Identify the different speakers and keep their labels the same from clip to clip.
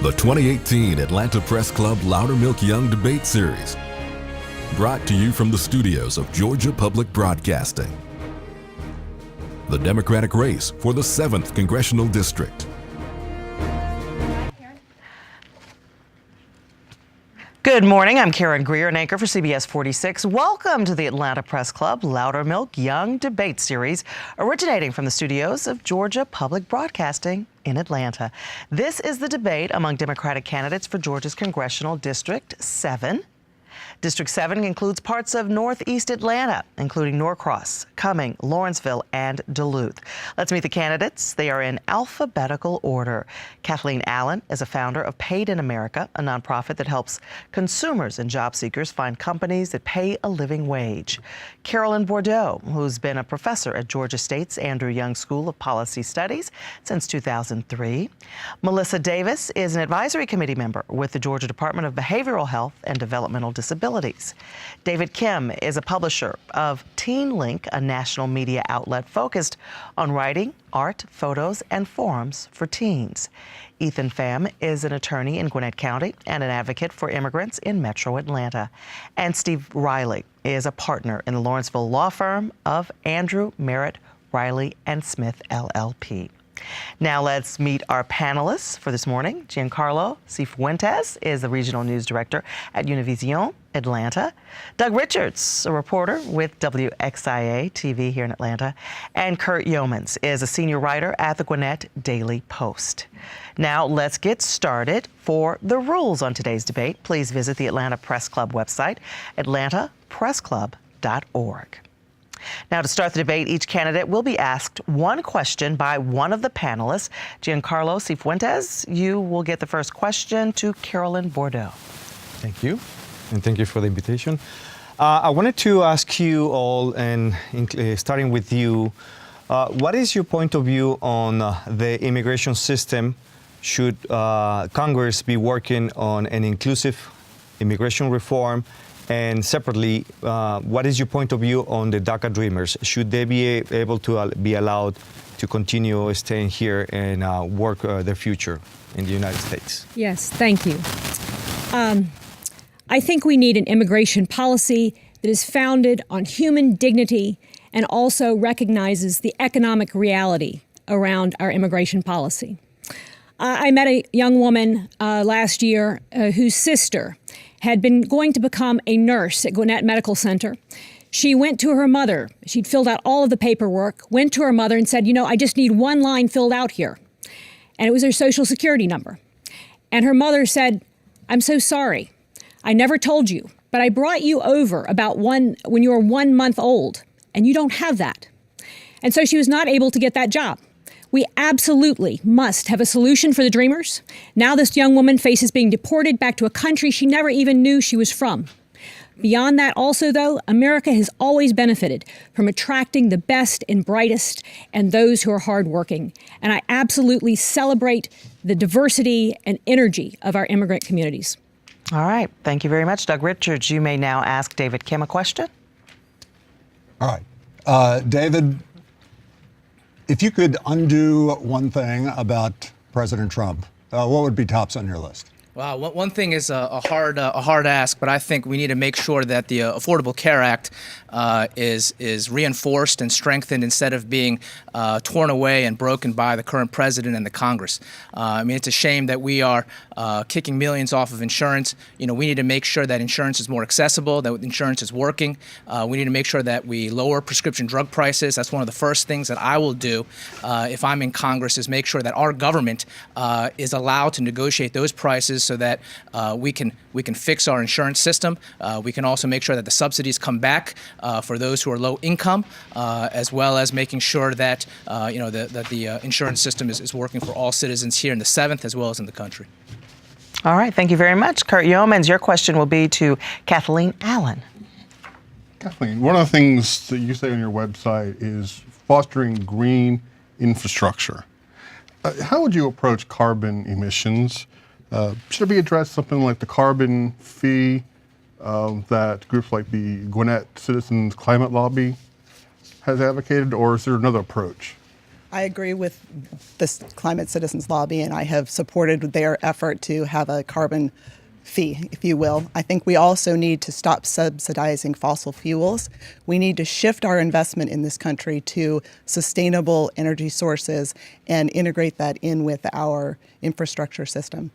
Speaker 1: The 2018 Atlanta Press Club Loudermilk Young Debate Series. Brought to you from the studios of Georgia Public Broadcasting. The Democratic race for the 7th Congressional District.
Speaker 2: Good morning. I'm Karen Greer, an anchor for CBS 46. Welcome to the Atlanta Press Club Loudermilk Young Debate Series, originating from the studios of Georgia Public Broadcasting in Atlanta. This is the debate among Democratic candidates for Georgia's Congressional District 7. District 7 includes parts of Northeast Atlanta, including Norcross, Cumming, Lawrenceville, and Duluth. Let's meet the candidates. They are in alphabetical order. Kathleen Allen is a founder of Paid in America, a nonprofit that helps consumers and job seekers find companies that pay a living wage. Carolyn Bordeaux, who's been a professor at Georgia State's Andrew Young School of Policy Studies since 2003. Melissa Davis is an advisory committee member with the Georgia Department of Behavioral Health and Developmental Disabilities. David Kim is a publisher of Teen Link, a national media outlet focused on writing, art, photos, and forums for teens. Ethan Pham is an attorney in Gwinnett County and an advocate for immigrants in Metro Atlanta. And Steve Reilly is a partner in the Lawrenceville law firm of Andrew, Merritt, Reilly & Smith, LLP. Now let's meet our panelists for this morning. Giancarlo Cifuentes is the regional news director at Univision Atlanta. Doug Richards, a reporter with WXIA TV here in Atlanta. And Kurt Yeomans is a senior writer at the Gwinnett Daily Post. Now let's get started. For the rules on today's debate, please visit the Atlanta Press Club website, atlantapressclub.org. Now, to start the debate, each candidate will be asked one question by one of the panelists. Giancarlo Cifuentes, you will get the first question to Carolyn Bordeaux.
Speaker 3: Thank you, and thank you for the invitation. I wanted to ask you all, and starting with you, what is your point of view on the immigration system? Should Congress be working on an inclusive immigration reform? And separately, what is your point of view on the DACA Dreamers? Should they be able to be allowed to continue staying here and work their future in the United States?
Speaker 4: Yes, thank you. I think we need an immigration policy that is founded on human dignity and also recognizes the economic reality around our immigration policy. I met a young woman last year whose sister had been going to become a nurse at Gwinnett Medical Center. She went to her mother. She'd filled out all of the paperwork, went to her mother and said, I just need one line filled out here. And it was her social security number. And her mother said, I'm so sorry. I never told you, but I brought you over when you were 1 month old, and you don't have that. And so she was not able to get that job. We absolutely must have a solution for the Dreamers. Now this young woman faces being deported back to a country she never even knew she was from. Beyond that also, though, America has always benefited from attracting the best and brightest and those who are hardworking. And I absolutely celebrate the diversity and energy of our immigrant communities.
Speaker 2: All right. Thank you very much, Doug Richards. You may now ask David Kim a question.
Speaker 5: All right. David, if you could undo one thing about President Trump, what would be tops on your list?
Speaker 6: Wow, one thing is a hard ask, but I think we need to make sure that the Affordable Care Act is reinforced and strengthened instead of being torn away and broken by the current president and the Congress. I mean, it's a shame that we are kicking millions off of insurance. We need to make sure that insurance is more accessible, that insurance is working. We need to make sure that we lower prescription drug prices. That's one of the first things that I will do if I'm in Congress, is make sure that our government is allowed to negotiate those prices so that we can fix our insurance system. We can also make sure that the subsidies come back for those who are low income, as well as making sure that the insurance system is working for all citizens here in the 7th as well as in the country.
Speaker 2: All right, thank you very much. Kurt Yeomans, your question will be to Kathleen Allen.
Speaker 7: Kathleen, one of the things that you say on your website is fostering green infrastructure. How would you approach carbon emissions? Should it be addressed something like the carbon fee that groups like the Gwinnett Citizens Climate Lobby has advocated, or is there another approach?
Speaker 8: I agree with this Climate Citizens Lobby, and I have supported their effort to have a carbon fee, if you will. I think we also need to stop subsidizing fossil fuels. We need to shift our investment in this country to sustainable energy sources and integrate that in with our infrastructure system.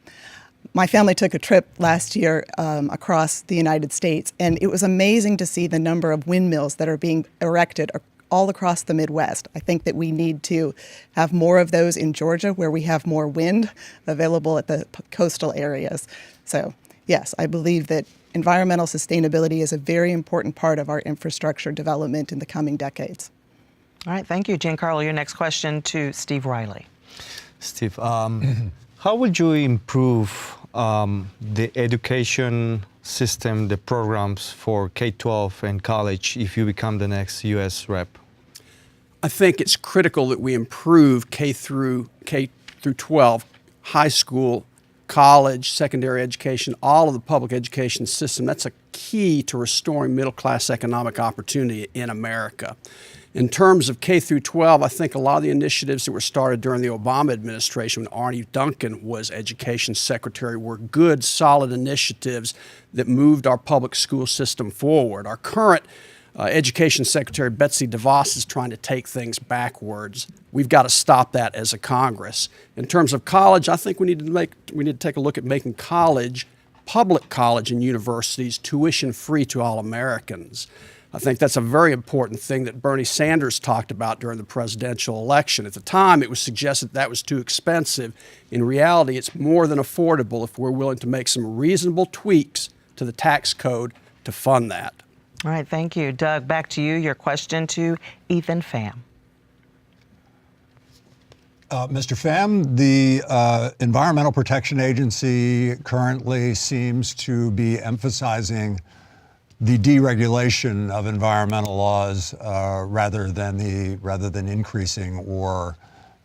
Speaker 8: My family took a trip last year across the United States, and it was amazing to see the number of windmills that are being erected all across the Midwest. I think that we need to have more of those in Georgia, where we have more wind available at the coastal areas. So, yes, I believe that environmental sustainability is a very important part of our infrastructure development in the coming decades.
Speaker 2: All right, thank you. Giancarlo, your next question to Steve Reilly.
Speaker 3: Steve, how would you improve the education system, the programs for K-12 and college if you become the next U.S. rep?
Speaker 9: I think it's critical that we improve K through 12, high school, college, secondary education, all of the public education system. That's a key to restoring middle-class economic opportunity in America. In terms of K through 12, I think a lot of the initiatives that were started during the Obama administration when Arne Duncan was education secretary were good, solid initiatives that moved our public school system forward. Our current education secretary, Betsy DeVos, is trying to take things backwards. We've got to stop that as a Congress. In terms of college, I think we need to take a look at making college, public college and universities, tuition free to all Americans. I think that's a very important thing that Bernie Sanders talked about during the presidential election. At the time, it was suggested that was too expensive. In reality, it's more than affordable if we're willing to make some reasonable tweaks to the tax code to fund that.
Speaker 2: All right, thank you. Doug, back to you. Your question to Ethan Pham.
Speaker 5: Mr. Pham, the Environmental Protection Agency currently seems to be emphasizing the deregulation of environmental laws rather than increasing or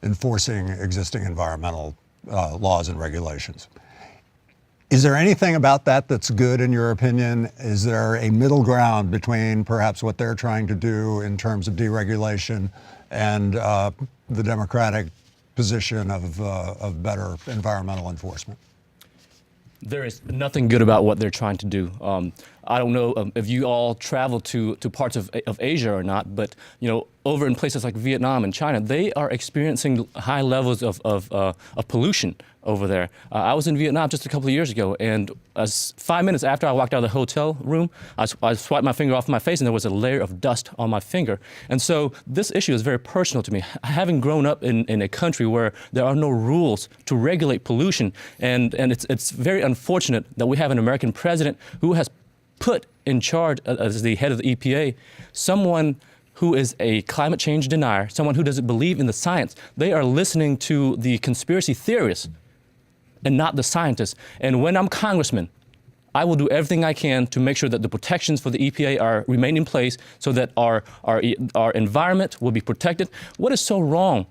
Speaker 5: enforcing existing environmental laws and regulations. Is there anything about that that's good in your opinion? Is there a middle ground between perhaps what they're trying to do in terms of deregulation and the Democratic position of better environmental enforcement?
Speaker 10: There is nothing good about what they're trying to do. I don't know if you all travel to parts of Asia or not, but over in places like Vietnam and China, they are experiencing high levels of pollution over there. I was in Vietnam just a couple of years ago, and 5 minutes after I walked out of the hotel room, I swiped my finger off my face, and there was a layer of dust on my finger. And so this issue is very personal to me. Having grown up in a country where there are no rules to regulate pollution, and it's very unfortunate that we have an American president who has put in charge as the head of the EPA someone who is a climate change denier, someone who doesn't believe in the science. They are listening to the conspiracy theorists and not the scientists. And when I'm congressman, I will do everything I can to make sure that the protections for the EPA remain in place so that our environment will be protected. What is so wrong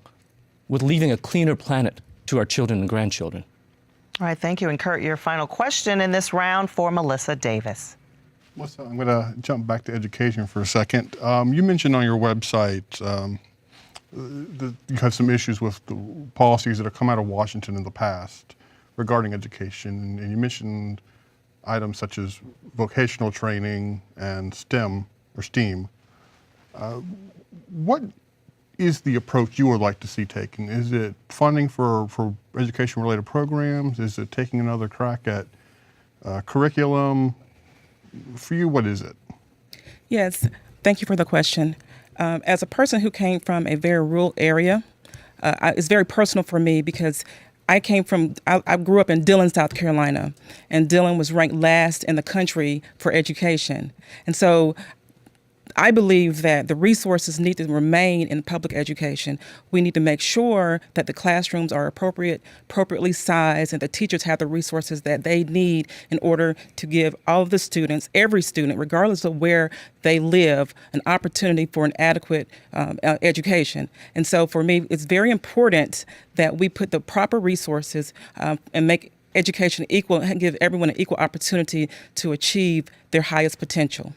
Speaker 10: with leaving a cleaner planet to our children and grandchildren?
Speaker 2: All right, thank you. And Kurt, your final question in this round for Melissa Davis.
Speaker 7: Melissa, I'm going to jump back to education for a second. You mentioned on your website that you have some issues with the policies that have come out of Washington in the past regarding education, and you mentioned items such as vocational training and STEM or STEAM. What is the approach you would like to see taken? Is it funding for education-related programs? Is it taking another crack at curriculum? For you, what is it?
Speaker 11: Yes, thank you for the question. As a person who came from a very rural area, it's very personal for me because I grew up in Dillon, South Carolina, and Dillon was ranked last in the country for education. And so I believe that the resources need to remain in public education. We need to make sure that the classrooms are appropriately sized, and the teachers have the resources that they need in order to give all of the students, every student, regardless of where they live, an opportunity for an adequate education. And so for me, it's very important that we put the proper resources and make education equal and give everyone an equal opportunity to achieve their highest potential.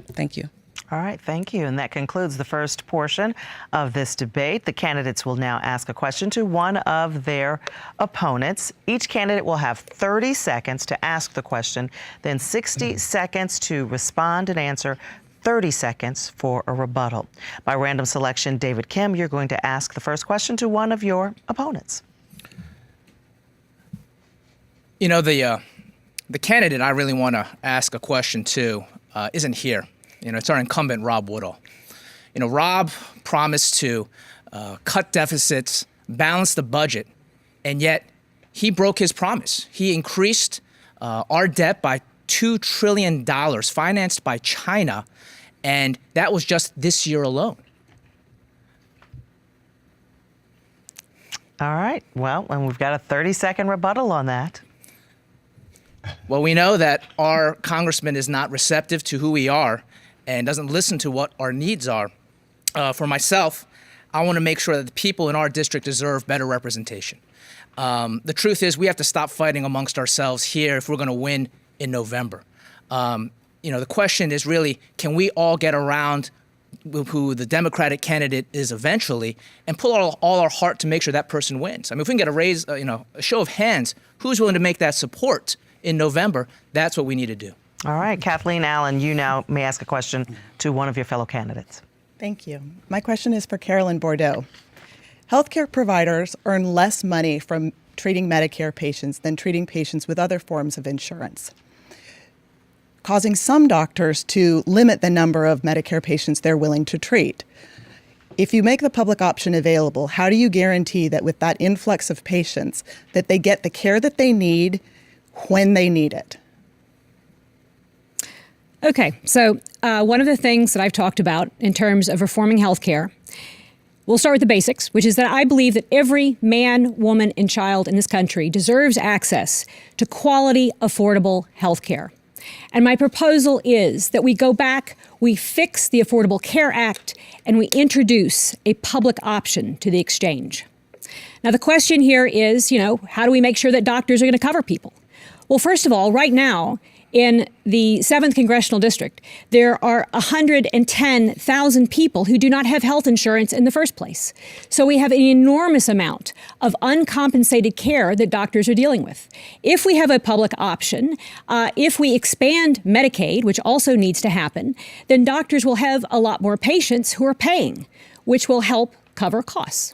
Speaker 11: Thank you.
Speaker 2: All right, thank you. And that concludes the first portion of this debate. The candidates will now ask a question to one of their opponents. Each candidate will have 30 seconds to ask the question, then 60 seconds to respond and answer, 30 seconds for a rebuttal. By random selection, David Kim, you're going to ask the first question to one of your opponents.
Speaker 6: You know, the candidate I really want to ask a question to isn't here. You know, it's our incumbent, Rob Woodall. You know, Rob promised to cut deficits, balance the budget, and yet he broke his promise. He increased our debt by $2 trillion, financed by China, and that was just this year alone.
Speaker 2: All right, well, and we've got a 30-second rebuttal on that.
Speaker 6: Well, we know that our congressman is not receptive to who we are and doesn't listen to what our needs are. For myself, I want to make sure that the people in our district deserve better representation. The truth is we have to stop fighting amongst ourselves here if we're going to win in November. You know, the question is really, can we all get around who the Democratic candidate is eventually and pull all our heart to make sure that person wins? I mean, if we can get a show of hands, who's willing to make that support in November? That's what we need to do.
Speaker 2: All right, Kathleen Allen, you now may ask a question to one of your fellow candidates.
Speaker 8: Thank you. My question is for Carolyn Bordeaux. Healthcare providers earn less money from treating Medicare patients than treating patients with other forms of insurance, causing some doctors to limit the number of Medicare patients they're willing to treat. If you make the public option available, how do you guarantee that with that influx of patients that they get the care that they need when they need it?
Speaker 4: Okay, so one of the things that I've talked about in terms of reforming healthcare, we'll start with the basics, which is that I believe that every man, woman, and child in this country deserves access to quality, affordable healthcare. And my proposal is that we go back, we fix the Affordable Care Act, and we introduce a public option to the exchange. Now, the question here is, how do we make sure that doctors are going to cover people? Well, first of all, right now, in the 7th Congressional District, there are 110,000 people who do not have health insurance in the first place. So we have an enormous amount of uncompensated care that doctors are dealing with. If we have a public option, if we expand Medicaid, which also needs to happen, then doctors will have a lot more patients who are paying, which will help cover costs.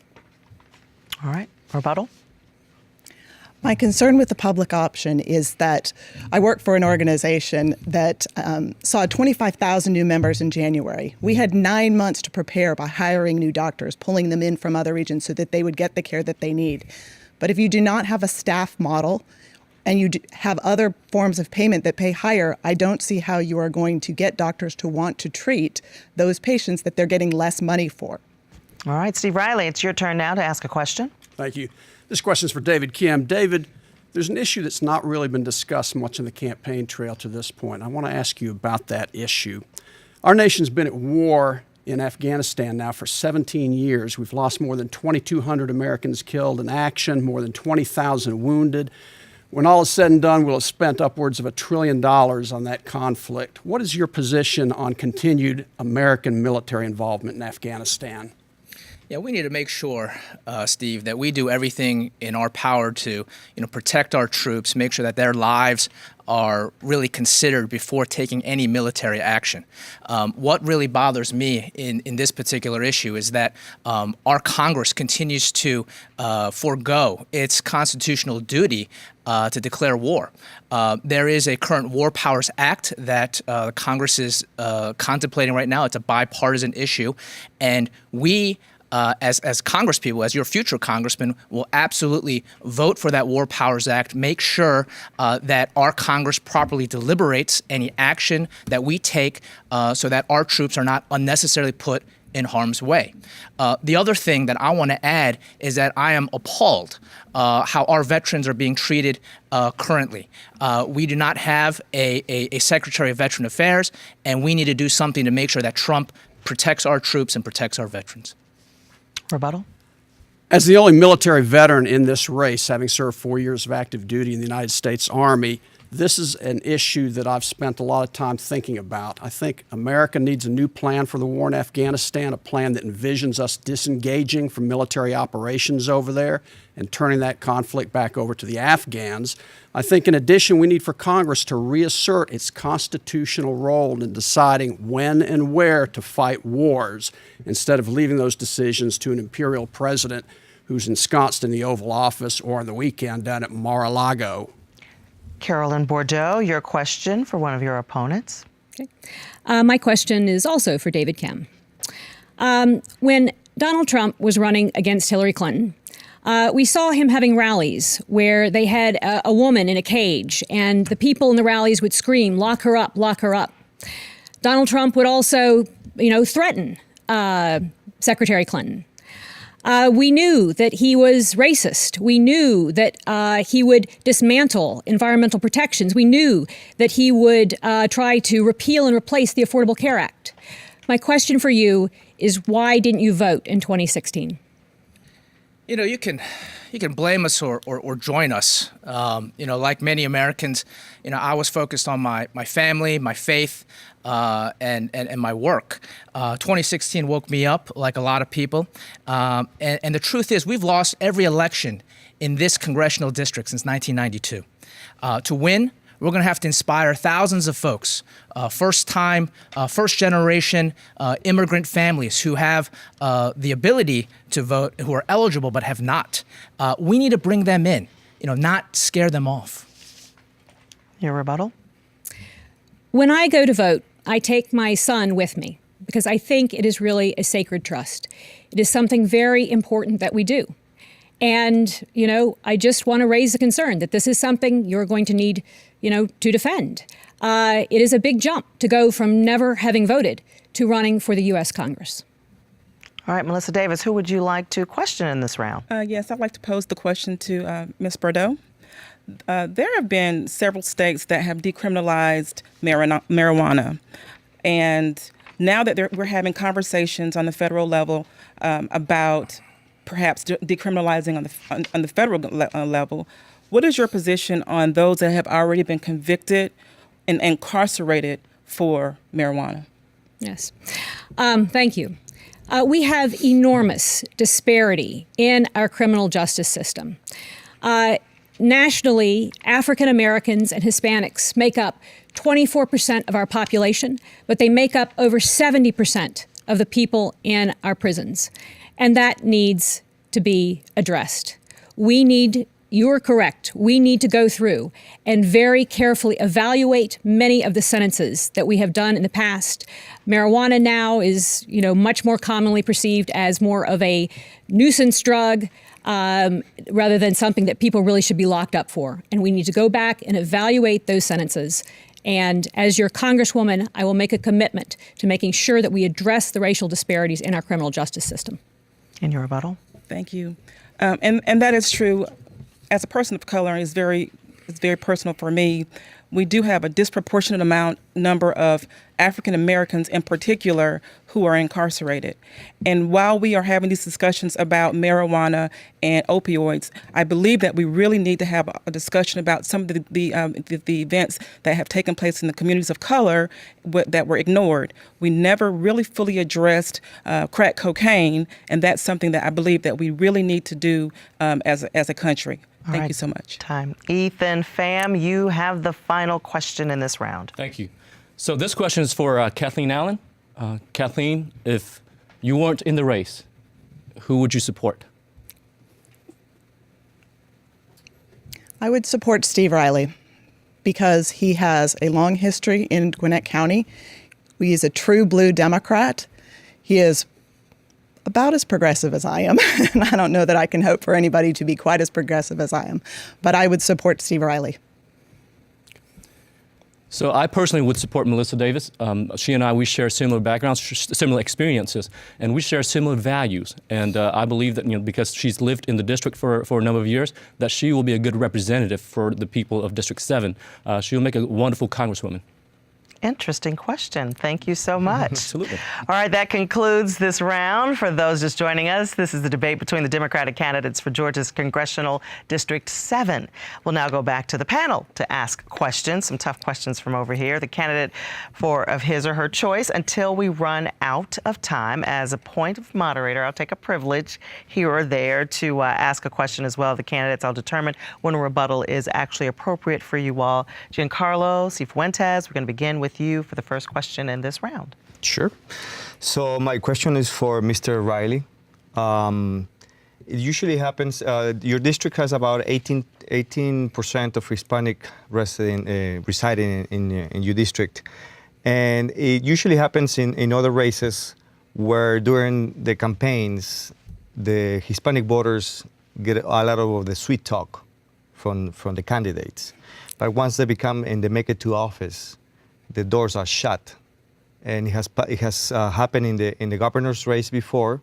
Speaker 2: All right, rebuttal.
Speaker 8: My concern with the public option is that I work for an organization that saw 25,000 new members in January. We had 9 months to prepare by hiring new doctors, pulling them in from other regions so that they would get the care that they need. But if you do not have a staff model and you have other forms of payment that pay higher, I don't see how you are going to get doctors to want to treat those patients that they're getting less money for.
Speaker 2: All right, Steve Reilly, it's your turn now to ask a question.
Speaker 9: Thank you. This question is for David Kim. David, there's an issue that's not really been discussed much in the campaign trail to this point. I want to ask you about that issue. Our nation's been at war in Afghanistan now for 17 years. We've lost more than 2,200 Americans killed in action, more than 20,000 wounded. When all is said and done, we'll have spent upwards of $1 trillion on that conflict. What is your position on continued American military involvement in Afghanistan?
Speaker 6: Yeah, we need to make sure, Steve, that we do everything in our power to, protect our troops, make sure that their lives are really considered before taking any military action. What really bothers me in this particular issue is that our Congress continues to forego its constitutional duty to declare war. There is a current War Powers Act that Congress is contemplating right now. It's a bipartisan issue, and we as congresspeople, as your future congressmen, will absolutely vote for that War Powers Act, make sure that our Congress properly deliberates any action that we take so that our troops are not unnecessarily put in harm's way. The other thing that I want to add is that I am appalled how our veterans are being treated currently. We do not have a Secretary of Veteran Affairs, and we need to do something to make sure that Trump protects our troops and protects our veterans.
Speaker 2: Rebuttal.
Speaker 9: As the only military veteran in this race, having served 4 years of active duty in the United States Army, This is an issue that I've spent a lot of time thinking about. I think America needs a new plan for the war in Afghanistan, a plan that envisions us disengaging from military operations over there and turning that conflict back over to the Afghans. I think in addition, we need for Congress to reassert its constitutional role in deciding when and where to fight wars instead of leaving those decisions to an imperial president who's ensconced in the Oval Office or on the weekend down at Mar-a-Lago.
Speaker 2: Carolyn Bordeaux, your question for one of your opponents.
Speaker 4: Okay. My question is also for David Pham. When Donald Trump was running against Hillary Clinton, we saw him having rallies where they had a woman in a cage, and the people in the rallies would scream, "Lock her up, lock her up." Donald Trump would also, threaten Secretary Clinton. We knew that he was racist. We knew that he would dismantle environmental protections. We knew that he would try to repeal and replace the Affordable Care Act. My question for you is, why didn't you vote in 2016?
Speaker 6: You can blame us or join us. Like many Americans, I was focused on my family, my faith, and my work. 2016 woke me up, like a lot of people. And the truth is, we've lost every election in this congressional district since 1992. To win, we're going to have to inspire thousands of folks, first-generation immigrant families who have the ability to vote, who are eligible but have not. We need to bring them in, not scare them off.
Speaker 2: Your rebuttal?
Speaker 4: When I go to vote, I take my son with me because I think it is really a sacred trust. It is something very important that we do. And, I just want to raise the concern that this is something you're going to need, to defend. It is a big jump to go from never having voted to running for the U.S. Congress.
Speaker 2: All right, Melissa Davis, who would you like to question in this round?
Speaker 11: Yes, I'd like to pose the question to Ms. Bordeaux. There have been several states that have decriminalized marijuana. And now that we're having conversations on the federal level about perhaps decriminalizing on the federal level, what is your position on those that have already been convicted and incarcerated for marijuana?
Speaker 4: Yes. Thank you. We have enormous disparity in our criminal justice system. Nationally, African Americans and Hispanics make up 24% of our population, but they make up over 70% of the people in our prisons. And that needs to be addressed. You're correct, we need to go through and very carefully evaluate many of the sentences that we have done in the past. Marijuana now is, much more commonly perceived as more of a nuisance drug, rather than something that people really should be locked up for. And we need to go back and evaluate those sentences. And as your Congresswoman, I will make a commitment to making sure that we address the racial disparities in our criminal justice system.
Speaker 2: In your rebuttal?
Speaker 11: Thank you. And that is true. As a person of color, it's very personal for me. We do have a disproportionate number of African Americans in particular who are incarcerated. And while we are having these discussions about marijuana and opioids, I believe that we really need to have a discussion about some of the events that have taken place in the communities of color that were ignored. We never really fully addressed crack cocaine, and that's something that I believe that we really need to do as a country. Thank you so much.
Speaker 2: Time. Ethan Pham, you have the final question in this round.
Speaker 10: Thank you. So this question is for Kathleen Allen. Kathleen, if you weren't in the race, who would you support?
Speaker 8: I would support Steve Reilly because he has a long history in Gwinnett County. He is a true blue Democrat. He is about as progressive as I am. And I don't know that I can hope for anybody to be quite as progressive as I am. But I would support Steve Reilly.
Speaker 10: So I personally would support Melissa Davis. She and I, we share similar backgrounds, similar experiences, and we share similar values. And I believe that, because she's lived in the district for a number of years, that she will be a good representative for the people of District 7. She will make a wonderful congresswoman.
Speaker 2: Interesting question. Thank you so much.
Speaker 10: Absolutely.
Speaker 2: All right, that concludes this round. For those just joining us, this is the debate between the Democratic candidates for Georgia's Congressional District 7. We'll now go back to the panel to ask questions, some tough questions from over here. The candidate of his or her choice until we run out of time. As a point of moderator, I'll take a privilege here or there to ask a question as well of the candidates. I'll determine when a rebuttal is actually appropriate for you all. Giancarlo Cifuentes, we're going to begin with you for the first question in this round.
Speaker 3: Sure. So my question is for Mr. Reilly. It usually happens, your district has about 18% of Hispanic residing in your district. And it usually happens in other races where during the campaigns, the Hispanic voters get a lot of the sweet talk from the candidates. But once they make it to office, the doors are shut. And it has happened in the governor's race before,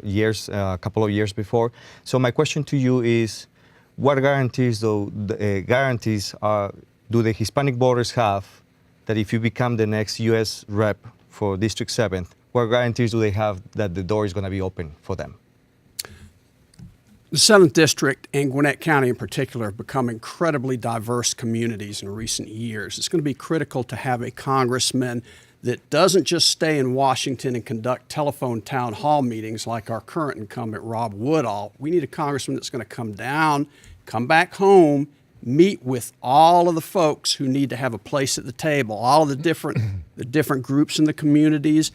Speaker 3: a couple of years before. So my question to you is, what guarantees do the Hispanic voters have that if you become the next U.S. rep for District 7, what guarantees do they have that the door is going to be open for them?
Speaker 9: The 7th District and Gwinnett County in particular have become incredibly diverse communities in recent years. It's going to be critical to have a congressman that doesn't just stay in Washington and conduct telephone town hall meetings like our current incumbent, Rob Woodall. We need a congressman that's going to come down, come back home, meet with all of the folks who need to have a place at the table, all of the different groups in the communities,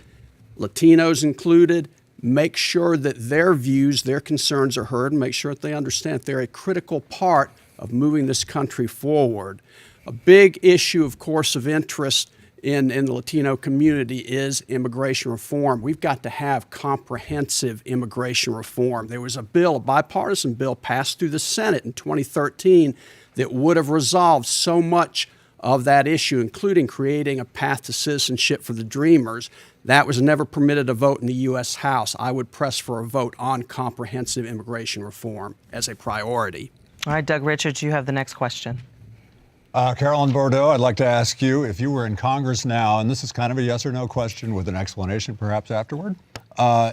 Speaker 9: Latinos included, make sure that their views, their concerns are heard, and make sure that they understand that they're a critical part of moving this country forward. A big issue, of course, of interest in the Latino community is immigration reform. We've got to have comprehensive immigration reform. There was a bipartisan bill passed through the Senate in 2013 that would have resolved so much of that issue, including creating a path to citizenship for the Dreamers. That was never permitted a vote in the U.S. House. I would press for a vote on comprehensive immigration reform as a priority.
Speaker 2: All right, Doug Richards, you have the next question.
Speaker 5: Carolyn Bordeaux, I'd like to ask you, if you were in Congress now, and this is kind of a yes or no question with an explanation perhaps afterward,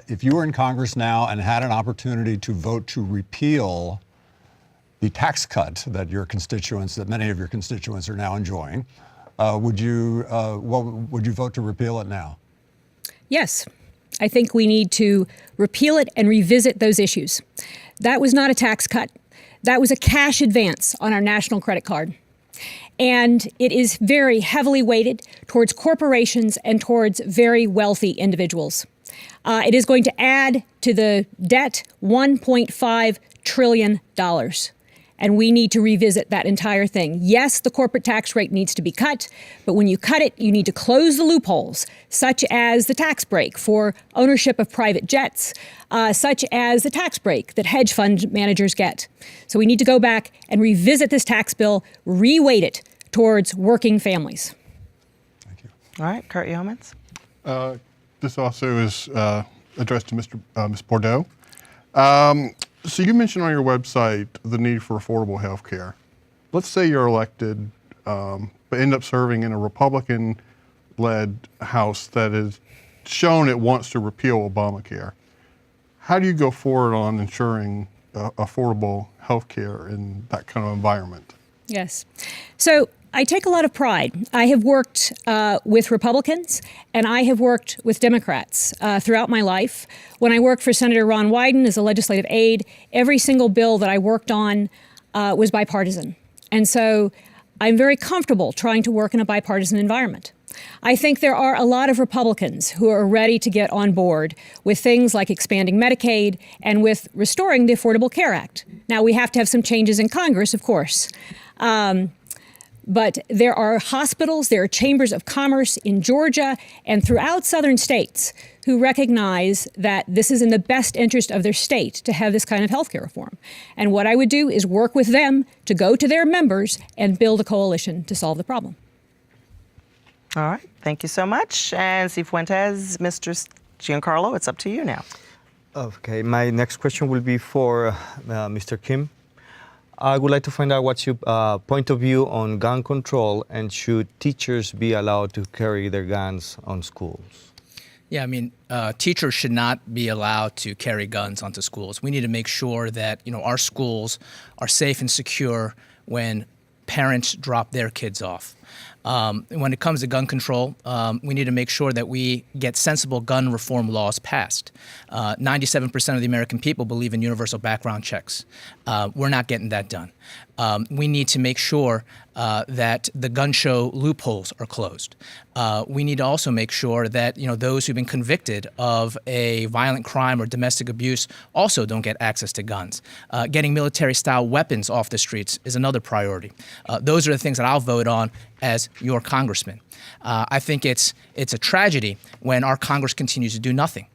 Speaker 5: if you were in Congress now and had an opportunity to vote to repeal the tax cut that many of your constituents are now enjoying, would you vote to repeal it now?
Speaker 4: Yes. I think we need to repeal it and revisit those issues. That was not a tax cut. That was a cash advance on our national credit card. And it is very heavily weighted towards corporations and towards very wealthy individuals. It is going to add to the debt $1.5 trillion. And we need to revisit that entire thing. Yes, the corporate tax rate needs to be cut, but when you cut it, you need to close the loopholes, such as the tax break for ownership of private jets, such as the tax break that hedge fund managers get. So we need to go back and revisit this tax bill, reweight it towards working families.
Speaker 5: Thank you.
Speaker 2: All right, Kurt Yeomans.
Speaker 7: This also is addressed to Ms. Bordeaux. So you mentioned on your website the need for affordable health care. Let's say you're elected, but end up serving in a Republican-led House that has shown it wants to repeal Obamacare. How do you go forward on ensuring affordable health care in that kind of environment?
Speaker 4: Yes. So I take a lot of pride. I have worked with Republicans and I have worked with Democrats throughout my life. When I worked for Senator Ron Wyden as a legislative aide, every single bill that I worked on was bipartisan. And so I'm very comfortable trying to work in a bipartisan environment. I think there are a lot of Republicans who are ready to get on board with things like expanding Medicaid and with restoring the Affordable Care Act. Now, we have to have some changes in Congress, of course. But there are hospitals, there are chambers of commerce in Georgia and throughout southern states who recognize that this is in the best interest of their state to have this kind of health care reform. And what I would do is work with them to go to their members and build a coalition to solve the problem.
Speaker 2: All right. Thank you so much. And Cifuentes, Mr. Giancarlo, it's up to you now.
Speaker 3: Okay. My next question will be for Mr. Kim. I would like to find out what's your point of view on gun control, and should teachers be allowed to carry their guns on schools?
Speaker 6: Yeah, I mean, teachers should not be allowed to carry guns onto schools. We need to make sure that, our schools are safe and secure when parents drop their kids off. When it comes to gun control, we need to make sure that we get sensible gun reform laws passed. 97% of the American people believe in universal background checks. We're not getting that done. We need to make sure that the gun show loopholes are closed. We need to also make sure that those who've been convicted of a violent crime or domestic abuse also don't get access to guns. Getting military-style weapons off the streets is another priority. Those are the things that I'll vote on as your congressman. I think it's a tragedy when our Congress continues to do nothing.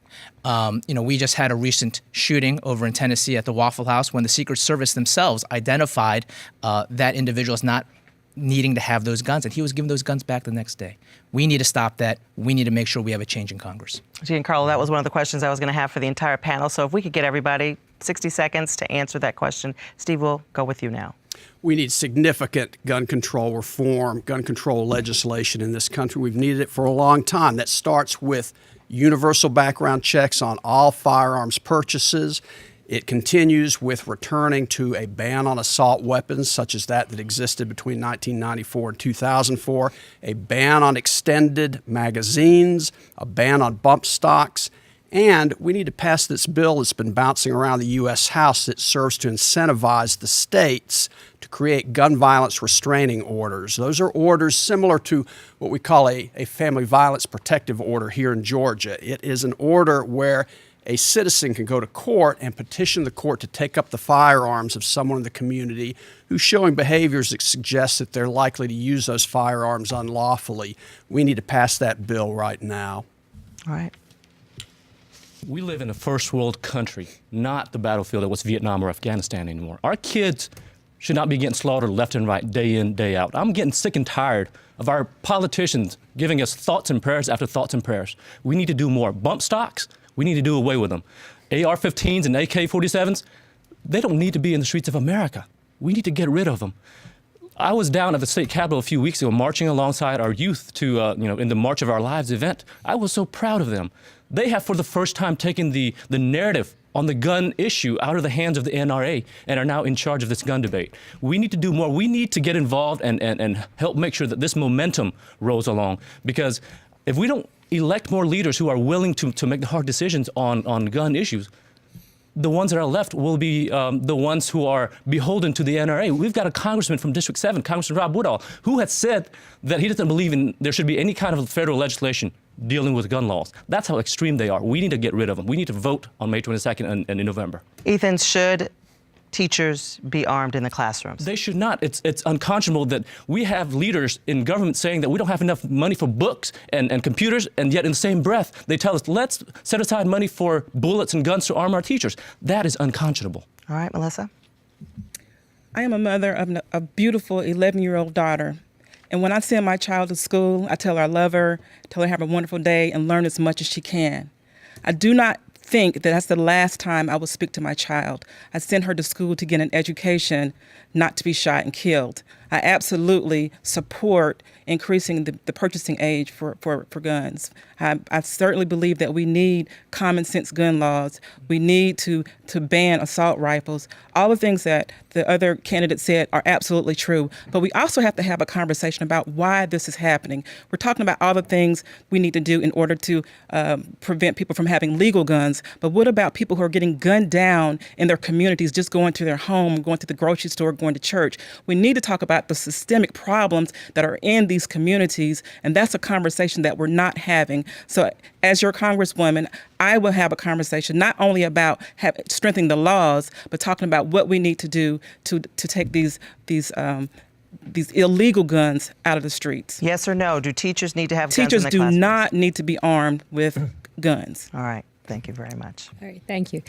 Speaker 6: We just had a recent shooting over in Tennessee at the Waffle House when the Secret Service themselves identified that individual as not needing to have those guns, and he was given those guns back the next day. We need to stop that. We need to make sure we have a change in Congress.
Speaker 2: Giancarlo, that was one of the questions I was going to have for the entire panel. So if we could get everybody 60 seconds to answer that question. Steve, we'll go with you now.
Speaker 9: We need significant gun control reform, gun control legislation in this country. We've needed it for a long time. That starts with universal background checks on all firearms purchases. It continues with returning to a ban on assault weapons, such as that existed between 1994 and 2004, a ban on extended magazines, a ban on bump stocks, and we need to pass this bill that's been bouncing around the U.S. House that serves to incentivize the states to create gun violence restraining orders. Those are orders similar to what we call a family violence protective order here in Georgia. It is an order where a citizen can go to court and petition the court to take up the firearms of someone in the community who's showing behaviors that suggest that they're likely to use those firearms unlawfully. We need to pass that bill right now.
Speaker 2: All right.
Speaker 10: We live in a first world country, not the battlefield that was Vietnam or Afghanistan anymore. Our kids should not be getting slaughtered left and right, day in, day out. I'm getting sick and tired of our politicians giving us thoughts and prayers after thoughts and prayers. We need to do more. Bump stocks, we need to do away with them. AR-15s and AK-47s, they don't need to be in the streets of America. We need to get rid of them. I was down at the state capitol a few weeks ago marching alongside our youth to, in the March of Our Lives event. I was so proud of them. They have, for the first time, taken the narrative on the gun issue out of the hands of the NRA and are now in charge of this gun debate. We need to do more. We need to get involved and help make sure that this momentum rolls along. Because if we don't elect more leaders who are willing to make the hard decisions on gun issues, the ones that are left will be the ones who are beholden to the NRA. We've got a congressman from District 7, Congressman Rob Woodall, who has said that he doesn't believe there should be any kind of federal legislation dealing with gun laws. That's how extreme they are. We need to get rid of them. We need to vote on May 22nd and in November.
Speaker 2: Ethan, should teachers be armed in the classrooms?
Speaker 10: They should not. It's unconscionable that we have leaders in government saying that we don't have enough money for books and computers, and yet in the same breath, they tell us, let's set aside money for bullets and guns to arm our teachers. That is unconscionable.
Speaker 2: All right, Melissa?
Speaker 11: I am a mother of a beautiful 11-year-old daughter. And when I send my child to school, I tell her I love her, tell her have a wonderful day, and learn as much as she can. I do not think that that's the last time I will speak to my child. I send her to school to get an education, not to be shot and killed. I absolutely support increasing the purchasing age for guns. I certainly believe that we need common sense gun laws. We need to ban assault rifles. All the things that the other candidates said are absolutely true. But we also have to have a conversation about why this is happening. We're talking about all the things we need to do in order to prevent people from having legal guns. But what about people who are getting gunned down in their communities, just going to their home, going to the grocery store, going to church? We need to talk about the systemic problems that are in these communities, and that's a conversation that we're not having. So as your Congresswoman, I will have a conversation not only about strengthening the laws, but talking about what we need to do to take these illegal guns out of the streets.
Speaker 2: Yes or no? Do teachers need to have guns
Speaker 11: Teachers
Speaker 2: in the
Speaker 11: do
Speaker 2: classrooms?
Speaker 11: not need to be armed with guns.
Speaker 2: All right. Thank you very much.
Speaker 4: All right, thank you.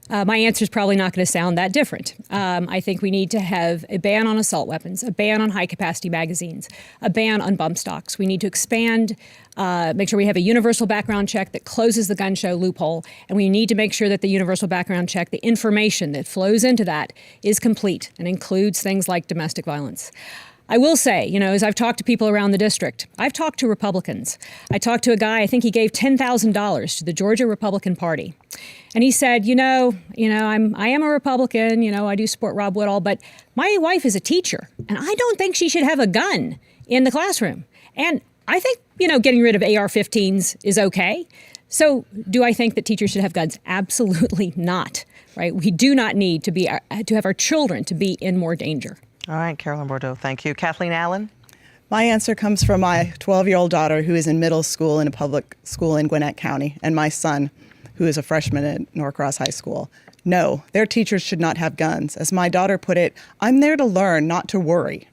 Speaker 4: My answer is probably not going to sound that different. I think we need to have a ban on assault weapons, a ban on high-capacity magazines, a ban on bump stocks. We need to expand, make sure we have a universal background check that closes the gun show loophole, and we need to make sure that the universal background check, the information that flows into that, is complete and includes things like domestic violence. I will say, as I've talked to people around the district, I've talked to Republicans. I talked to a guy, I think he gave $10,000 to the Georgia Republican Party. And he said, I am a Republican, I do support Rob Woodall, but my wife is a teacher, and I don't think she should have a gun in the classroom. And I think, getting rid of AR-15s is okay. So do I think that teachers should have guns? Absolutely not, right? We do not need to have our children to be in more danger.
Speaker 2: All right, Carolyn Bordeaux, thank you. Kathleen Allen?
Speaker 8: My answer comes from my 12-year-old daughter who is in middle school in a public school in Gwinnett County, and my son, who is a freshman at Norcross High School. No, their teachers should not have guns. As my daughter put it, I'm there to learn, not to worry.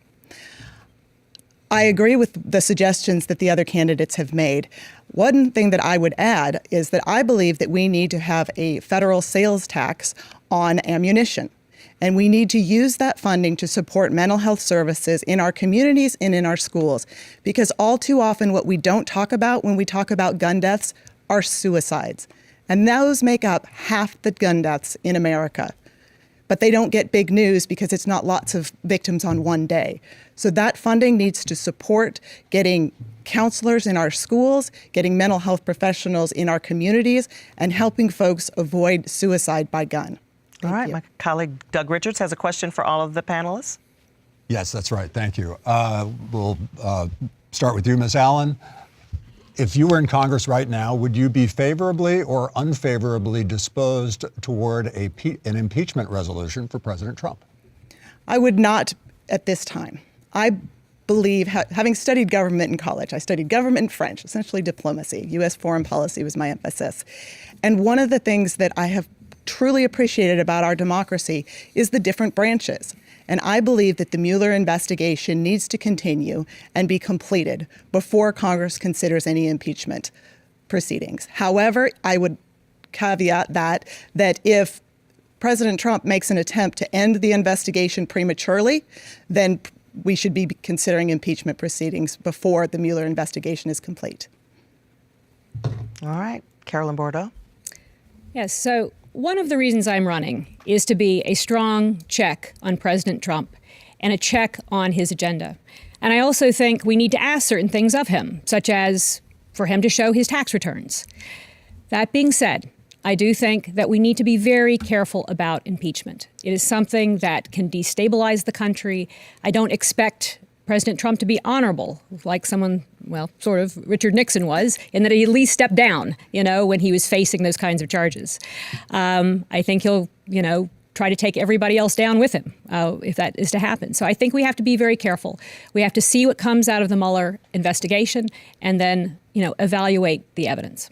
Speaker 8: I agree with the suggestions that the other candidates have made. One thing that I would add is that I believe that we need to have a federal sales tax on ammunition. And we need to use that funding to support mental health services in our communities and in our schools. Because all too often what we don't talk about when we talk about gun deaths are suicides. And those make up half the gun deaths in America. But they don't get big news because it's not lots of victims on one day. So that funding needs to support getting counselors in our schools, getting mental health professionals in our communities, and helping folks avoid suicide by gun.
Speaker 2: All right, my colleague Doug Richards has a question for all of the panelists.
Speaker 5: Yes, that's right. Thank you. We'll start with you, Ms. Allen. If you were in Congress right now, would you be favorably or unfavorably disposed toward an impeachment resolution for President Trump?
Speaker 8: I would not at this time. I believe, having studied government in college, I studied government and French, essentially diplomacy. U.S. foreign policy was my emphasis. And one of the things that I have truly appreciated about our democracy is the different branches. And I believe that the Mueller investigation needs to continue and be completed before Congress considers any impeachment proceedings. However, I would caveat that if President Trump makes an attempt to end the investigation prematurely, then we should be considering impeachment proceedings before the Mueller investigation is complete.
Speaker 2: All right, Carolyn Bordeaux.
Speaker 4: Yes, so one of the reasons I'm running is to be a strong check on President Trump and a check on his agenda. And I also think we need to ask certain things of him, such as for him to show his tax returns. That being said, I do think that we need to be very careful about impeachment. It is something that can destabilize the country. I don't expect President Trump to be honorable, like someone, sort of Richard Nixon was, in that he at least stepped down, when he was facing those kinds of charges. I think he'll, try to take everybody else down with him if that is to happen. So I think we have to be very careful. We have to see what comes out of the Mueller investigation and then, evaluate the evidence.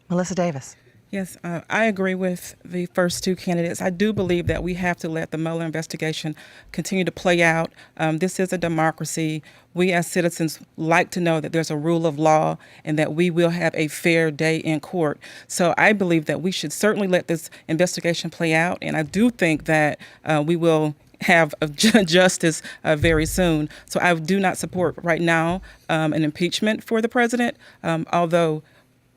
Speaker 2: Melissa Davis.
Speaker 11: Yes, I agree with the first two candidates. I do believe that we have to let the Mueller investigation continue to play out. This is a democracy. We as citizens like to know that there's a rule of law and that we will have a fair day in court. So I believe that we should certainly let this investigation play out. And I do think that we will have justice very soon. So I do not support right now an impeachment for the president, although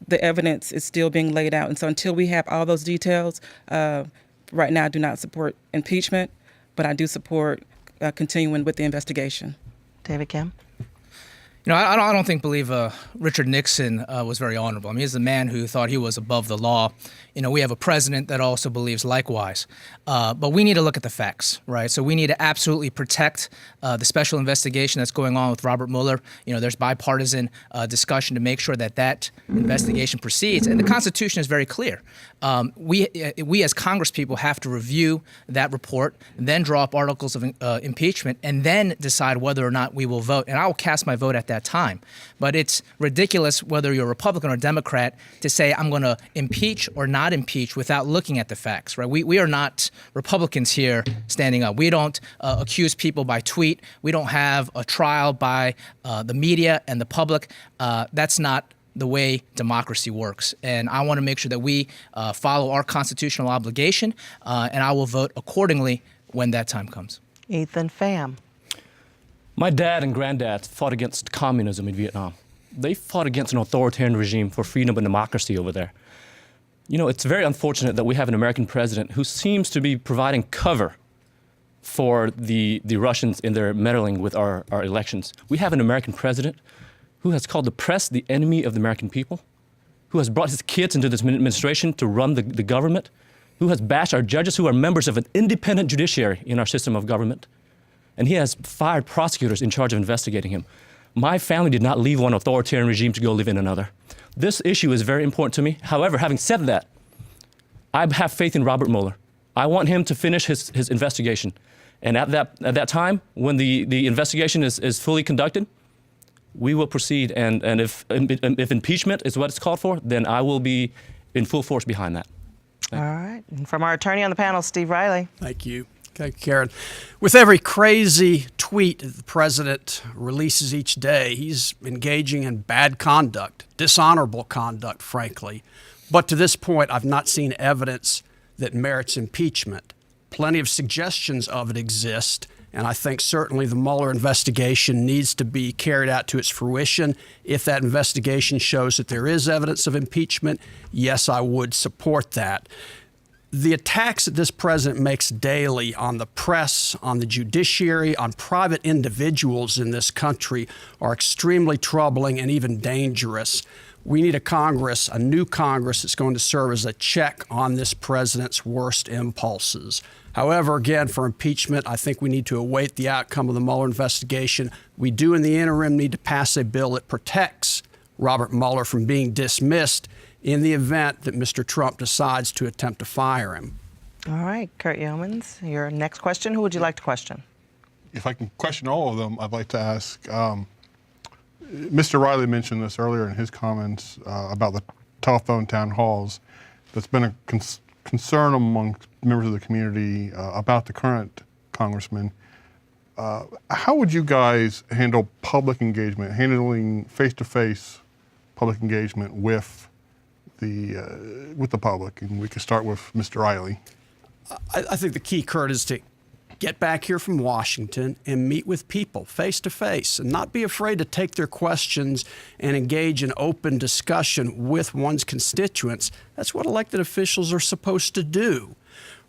Speaker 11: the evidence is still being laid out. And so until we have all those details, right now I do not support impeachment, but I do support continuing with the investigation.
Speaker 2: David Kim?
Speaker 6: I don't believe Richard Nixon was very honorable. I mean, he's a man who thought he was above the law. We have a president that also believes likewise. But we need to look at the facts, right? So we need to absolutely protect the special investigation that's going on with Robert Mueller. There's bipartisan discussion to make sure that investigation proceeds. And the Constitution is very clear. We as Congress people have to review that report, then draw up articles of impeachment, and then decide whether or not we will vote. And I will cast my vote at that time. But it's ridiculous, whether you're a Republican or Democrat, to say I'm going to impeach or not impeach without looking at the facts, right? We are not Republicans here standing up. We don't accuse people by tweet. We don't have a trial by the media and the public. That's not the way democracy works. And I want to make sure that we follow our constitutional obligation, and I will vote accordingly when that time comes.
Speaker 2: Ethan Pham.
Speaker 10: My dad and granddad fought against communism in Vietnam. They fought against an authoritarian regime for freedom and democracy over there. You know, it's very unfortunate that we have an American president who seems to be providing cover for the Russians in their meddling with our elections. We have an American president who has called the press the enemy of the American people, who has brought his kids into this administration to run the government, who has bashed our judges who are members of an independent judiciary in our system of government. And he has fired prosecutors in charge of investigating him. My family did not leave one authoritarian regime to go live in another. This issue is very important to me. However, having said that, I have faith in Robert Mueller. I want him to finish his investigation. And at that time, when the investigation is fully conducted, we will proceed. And if impeachment is what it's called for, then I will be in full force behind that.
Speaker 2: All right. And from our attorney on the panel, Steve Reilly.
Speaker 9: Thank you. Okay, Karen. With every crazy tweet that the president releases each day, he's engaging in bad conduct, dishonorable conduct, frankly. But to this point, I've not seen evidence that merits impeachment. Plenty of suggestions of it exist, and I think certainly the Mueller investigation needs to be carried out to its fruition. If that investigation shows that there is evidence of impeachment, yes, I would support that. The attacks that this president makes daily on the press, on the judiciary, on private individuals in this country are extremely troubling and even dangerous. We need a Congress, a new Congress, that's going to serve as a check on this president's worst impulses. However, again, for impeachment, I think we need to await the outcome of the Mueller investigation. We do, in the interim, need to pass a bill that protects Robert Mueller from being dismissed in the event that Mr. Trump decides to attempt to fire him.
Speaker 2: All right, Kurt Yeomans, your next question. Who would you like to question?
Speaker 7: If I can question all of them, I'd like to ask, Mr. Reilly mentioned this earlier in his comments about the telephone town halls. That's been a concern among members of the community about the current congressman. How would you guys handle public engagement, handling face-to-face public engagement with the public? And we could start with Mr. Reilly.
Speaker 9: I think the key, Kurt, is to get back here from Washington and meet with people face to face and not be afraid to take their questions and engage in open discussion with one's constituents. That's what elected officials are supposed to do.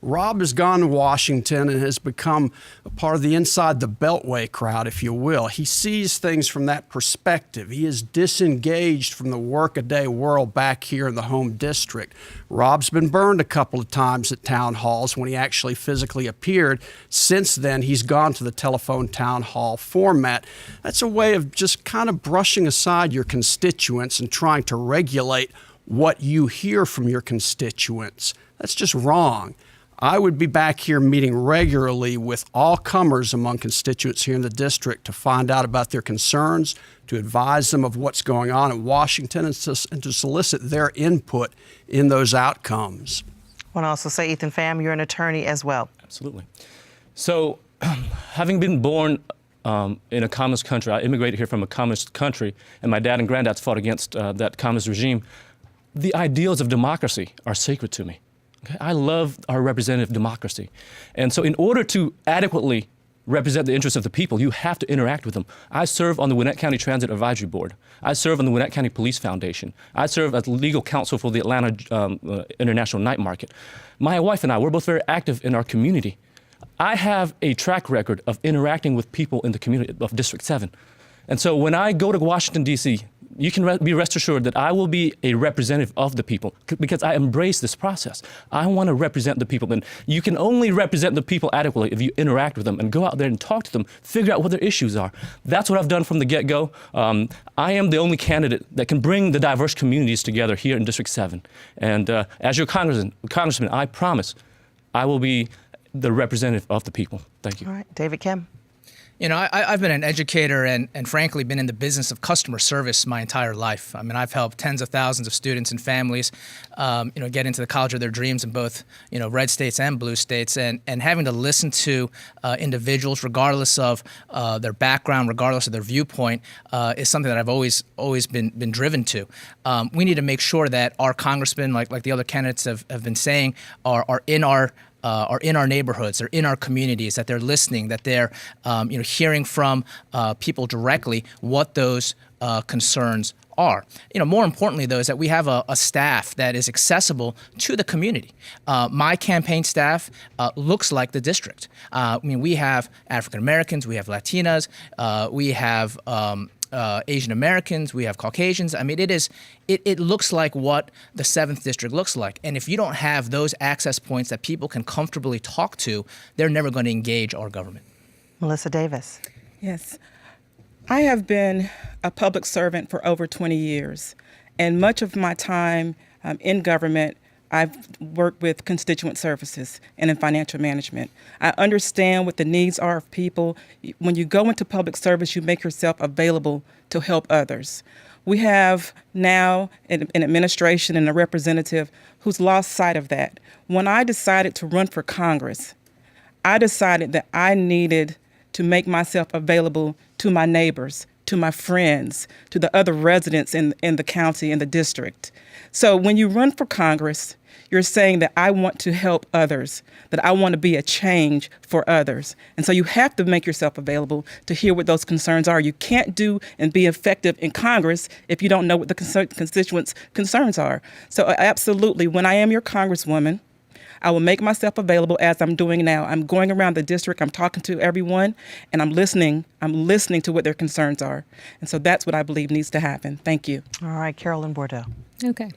Speaker 9: Rob has gone to Washington and has become a part of the inside the Beltway crowd, if you will. He sees things from that perspective. He is disengaged from the workaday world back here in the home district. Rob's been burned a couple of times at town halls when he actually physically appeared. Since then, he's gone to the telephone town hall format. That's a way of just kind of brushing aside your constituents and trying to regulate what you hear from your constituents. That's just wrong. I would be back here meeting regularly with all comers among constituents here in the district to find out about their concerns, to advise them of what's going on in Washington, and to solicit their input in those outcomes.
Speaker 2: I want to also say, Ethan Pham, you're an attorney as well.
Speaker 10: Absolutely. So, having been born in a communist country, I immigrated here from a communist country, and my dad and granddad fought against that communist regime. The ideals of democracy are sacred to me. Okay? I love our representative democracy. And so in order to adequately represent the interests of the people, you have to interact with them. I serve on the Gwinnett County Transit Advisory Board. I serve on the Gwinnett County Police Foundation. I serve as legal counsel for the Atlanta International Night Market. My wife and I, we're both very active in our community. I have a track record of interacting with people in the community of District 7. And so when I go to Washington, D.C., you can be rest assured that I will be a representative of the people because I embrace this process. I want to represent the people. And you can only represent the people adequately if you interact with them and go out there and talk to them, figure out what their issues are. That's what I've done from the get-go. I am the only candidate that can bring the diverse communities together here in District 7. And as your congressman, I promise I will be the representative of the people. Thank you.
Speaker 2: All right, David Kim.
Speaker 6: You know, I've been an educator and frankly been in the business of customer service my entire life. I mean, I've helped tens of thousands of students and families, get into the college of their dreams in both, red states and blue states. And having to listen to individuals, regardless of their background, regardless of their viewpoint, is something that I've always been driven to. We need to make sure that our congressmen, like the other candidates have been saying, are in our neighborhoods, they're in our communities, that they're listening, that they're hearing from people directly what those concerns are. More importantly, though, is that we have a staff that is accessible to the community. My campaign staff looks like the district. We have African Americans, we have Latinas, we have Asian Americans, we have Caucasians. I mean, it looks like what the 7th District looks like. And if you don't have those access points that people can comfortably talk to, they're never going to engage our government.
Speaker 2: Melissa Davis.
Speaker 11: Yes. I have been a public servant for over 20 years, and much of my time in government, I've worked with constituent services and in financial management. I understand what the needs are of people. When you go into public service, you make yourself available to help others. We have now an administration and a representative who's lost sight of that. When I decided to run for Congress, I decided that I needed to make myself available to my neighbors, to my friends, to the other residents in the county and the district. So when you run for Congress, you're saying that I want to help others, that I want to be a change for others. And so you have to make yourself available to hear what those concerns are. You can't do and be effective in Congress if you don't know what the constituents' concerns are. So absolutely, when I am your Congresswoman, I will make myself available as I'm doing now. I'm going around the district, I'm talking to everyone, and I'm listening to what their concerns are. And so that's what I believe needs to happen. Thank you.
Speaker 2: All right, Carolyn Bordeaux.
Speaker 4: Okay.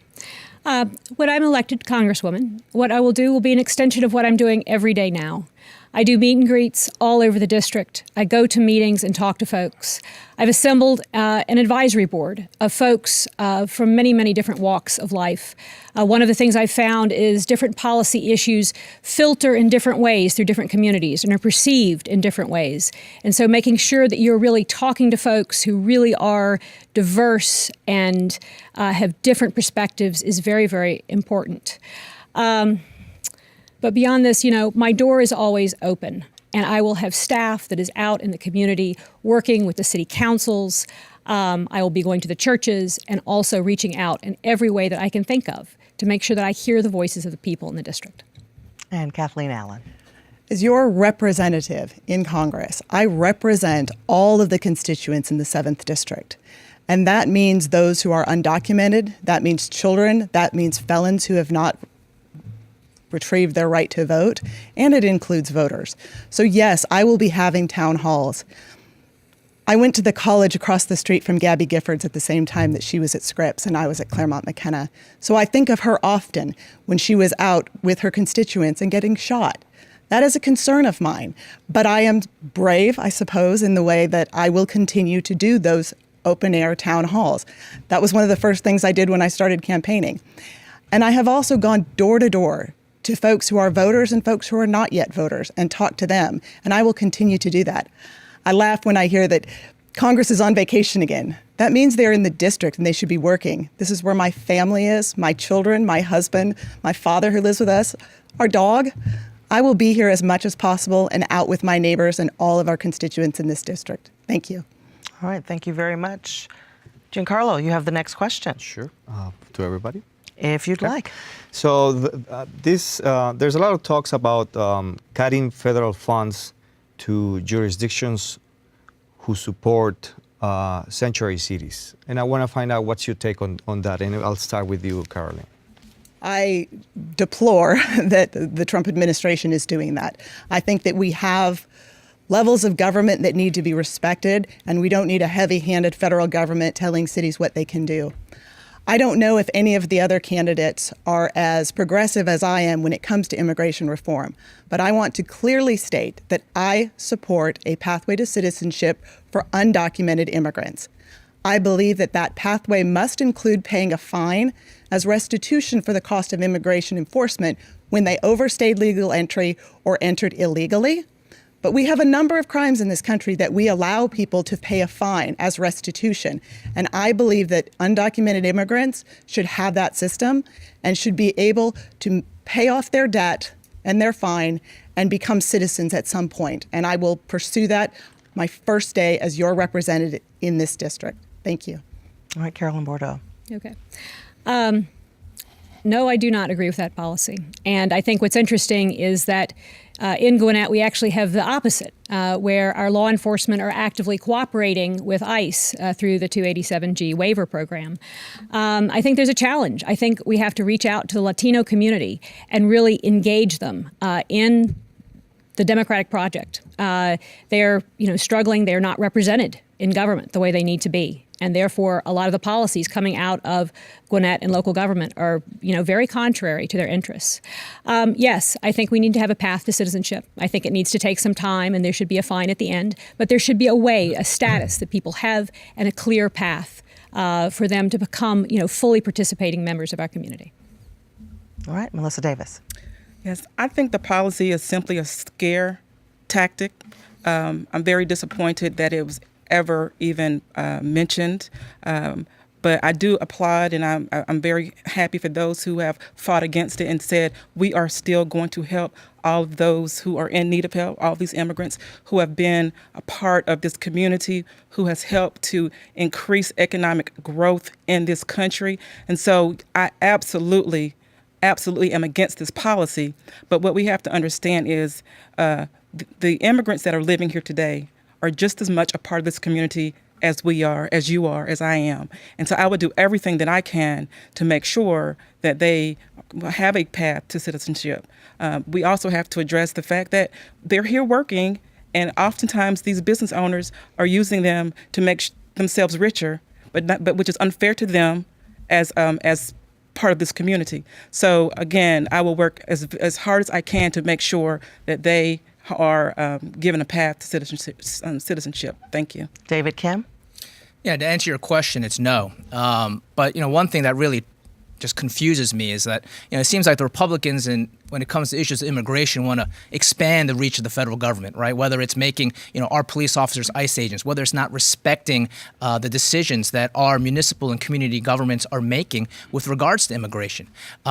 Speaker 4: When I'm elected Congresswoman, what I will do will be an extension of what I'm doing every day now. I do meet and greets all over the district. I go to meetings and talk to folks. I've assembled an advisory board of folks from many, many different walks of life. One of the things I've found is different policy issues filter in different ways through different communities and are perceived in different ways. And so making sure that you're really talking to folks who really are diverse and have different perspectives is very, very important. But beyond this, my door is always open, and I will have staff that is out in the community working with the city councils. I will be going to the churches and also reaching out in every way that I can think of to make sure that I hear the voices of the people in the district.
Speaker 2: And Kathleen Allen.
Speaker 8: As your representative in Congress, I represent all of the constituents in the 7th District. And that means those who are undocumented, that means children, that means felons who have not retrieved their right to vote, and it includes voters. So yes, I will be having town halls. I went to the college across the street from Gabby Giffords at the same time that she was at Scripps and I was at Claremont McKenna. So I think of her often when she was out with her constituents and getting shot. That is a concern of mine, but I am brave, I suppose, in the way that I will continue to do those open air town halls. That was one of the first things I did when I started campaigning. And I have also gone door to door to folks who are voters and folks who are not yet voters and talk to them. And I will continue to do that. I laugh when I hear that Congress is on vacation again. That means they're in the district and they should be working. This is where my family is, my children, my husband, my father who lives with us, our dog. I will be here as much as possible and out with my neighbors and all of our constituents in this district. Thank you.
Speaker 2: All right, thank you very much. Giancarlo, you have the next question.
Speaker 3: Sure. To everybody.
Speaker 2: If you'd like.
Speaker 3: So there's a lot of talks about cutting federal funds to jurisdictions who support sanctuary cities. And I want to find out what's your take on that. And I'll start with you, Carolyn.
Speaker 8: I deplore that the Trump administration is doing that. I think that we have levels of government that need to be respected, and we don't need a heavy-handed federal government telling cities what they can do. I don't know if any of the other candidates are as progressive as I am when it comes to immigration reform, but I want to clearly state that I support a pathway to citizenship for undocumented immigrants. I believe that that pathway must include paying a fine as restitution for the cost of immigration enforcement when they overstayed legal entry or entered illegally. But we have a number of crimes in this country that we allow people to pay a fine as restitution. And I believe that undocumented immigrants should have that system and should be able to pay off their debt and their fine and become citizens at some point. And I will pursue that my first day as your representative in this district. Thank you.
Speaker 2: All right, Carolyn Bordeaux.
Speaker 4: Okay. No, I do not agree with that policy. And I think what's interesting is that in Gwinnett, we actually have the opposite, where our law enforcement are actively cooperating with ICE through the 287G waiver program. I think there's a challenge. I think we have to reach out to the Latino community and really engage them in the democratic project. They're struggling. They're not represented in government the way they need to be. And therefore, a lot of the policies coming out of Gwinnett and local government are, very contrary to their interests. Yes, I think we need to have a path to citizenship. I think it needs to take some time, and there should be a fine at the end. But there should be a way, a status that people have, and a clear path for them to become, fully participating members of our community.
Speaker 2: All right, Melissa Davis.
Speaker 11: Yes, I think the policy is simply a scare tactic. I'm very disappointed that it was ever even mentioned. But I do applaud, and I'm very happy for those who have fought against it and said we are still going to help all of those who are in need of help, all of these immigrants who have been a part of this community, who has helped to increase economic growth in this country. And so I absolutely am against this policy. But what we have to understand is the immigrants that are living here today are just as much a part of this community as we are, as you are, as I am. And so I would do everything that I can to make sure that they have a path to citizenship. We also have to address the fact that they're here working, and oftentimes these business owners are using them to make themselves richer, but which is unfair to them as part of this community. So again, I will work as hard as I can to make sure that they are given a path to citizenship. Thank you.
Speaker 2: David Kim?
Speaker 6: Yeah, to answer your question, it's no. But one thing that really just confuses me is that it seems like the Republicans, when it comes to issues of immigration, want to expand the reach of the federal government, right? Whether it's making our police officers ICE agents, whether it's not respecting the decisions that our municipal and community governments are making with regards to immigration.